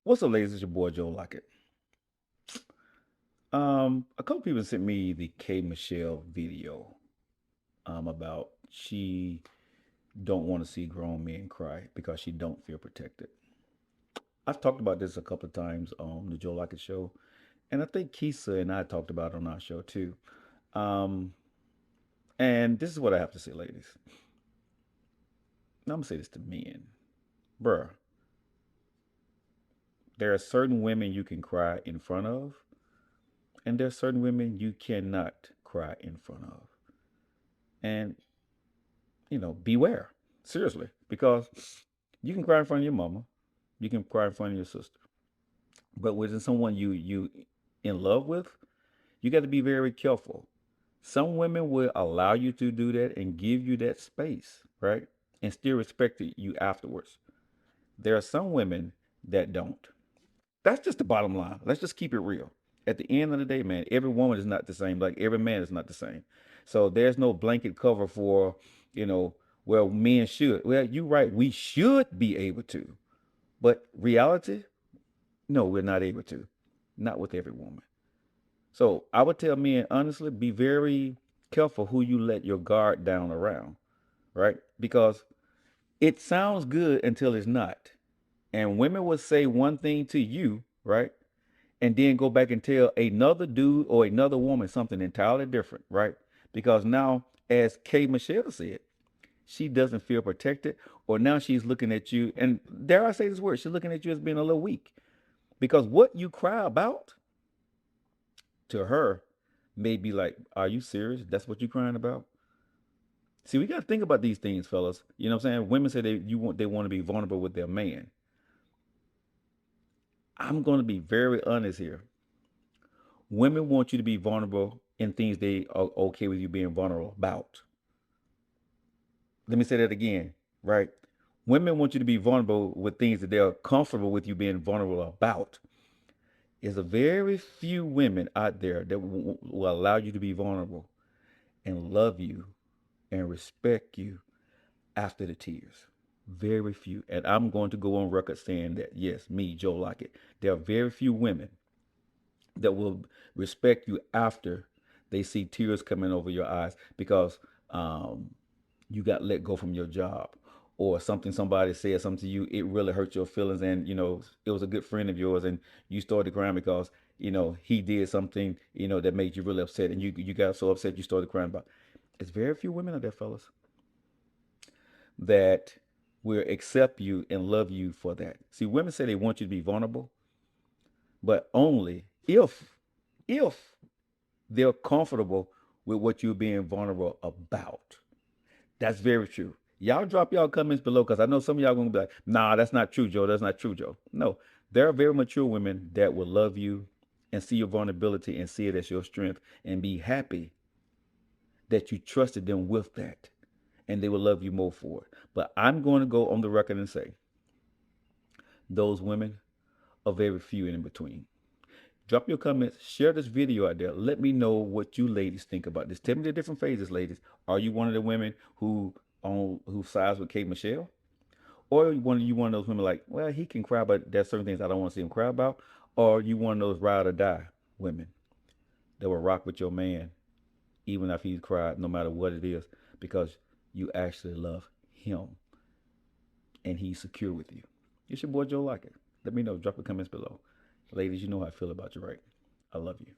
What's up, ladies? It's your boy Joe Lockett. A couple people sent me the K Michelle video about she don't want to see grown men cry because she don't feel protected. I've talked about this a couple of times on the Joe Lockett show, and I think Kisa and I talked about it on our show too. Um, and this is what I have to say, ladies. I'm gonna say this to men, bruh. There are certain women you can cry in front of, and there are certain women you cannot cry in front of. And beware. Seriously. Because you can cry in front of your mama, you can cry in front of your sister. But with someone you in love with, you got to be very careful. Some women will allow you to do that and give you that space, right? And still respect you afterwards. There are some women that don't. That's just the bottom line. Let's just keep it real. At the end of the day, man, every woman is not the same. Like every man is not the same. So there's no blanket cover for, you know, well, men should. Well, you're right. We should be able to. But reality, no, we're not able to. Not with every woman. So I would tell men, honestly, be very careful who you let your guard down around, right? Because it sounds good until it's not. And women will say one thing to you, right? And then go back and tell another dude or another woman something entirely different, right? Because now, as Kay Michelle said, she doesn't feel protected, or now she's looking at you, and dare I say this word, she's looking at you as being a little weak. Because what you cry about to her may be like, are you serious? That's what you're crying about? See, we got to think about these things, fellas. You know what I'm saying? Women say they want to be vulnerable with their man. I'm going to be very honest here. Women want you to be vulnerable in things they are okay with you being vulnerable about. Let me say that again, right? Women want you to be vulnerable with things that they're comfortable with you being vulnerable about. There's a very few women out there that will allow you to be vulnerable and love you and respect you after the tears. Very few. And I'm going to go on record saying that, yes, me, Joe Lockett, there are very few women that will respect you after they see tears coming over your eyes because um, you got let go from your job or somebody said something to you, it really hurt your feelings, and it was a good friend of yours and you started crying because he did something that made you really upset, and you got so upset you started crying about. It's very few women out there, fellas, that will accept you and love you for that. See, women say they want you to be vulnerable, but only if they're comfortable with what you're being vulnerable about. That's very true. Y'all drop y'all comments below because I know some of y'all gonna be like, nah, that's not true, Joe. That's not true, Joe. No, there are very mature women that will love you and see your vulnerability and see it as your strength and be happy that you trusted them with that. And they will love you more for it. But I'm going to go on the record and say those women are very few and in between. Drop your comments, share this video out there. Let me know what you ladies think about this. Tell me the different phases, ladies. Are you one of the women who sides with Kate Michelle? Or you one of those women like, well, he can cry, but there's certain things I don't want to see him cry about? Or you one of those ride or die women that will rock with your man even if he's cried, no matter what it is, because you actually love him and he's secure with you. It's your boy Joe Lockett. Let me know. Drop the comments below. Ladies, you know how I feel about you, right? I love you.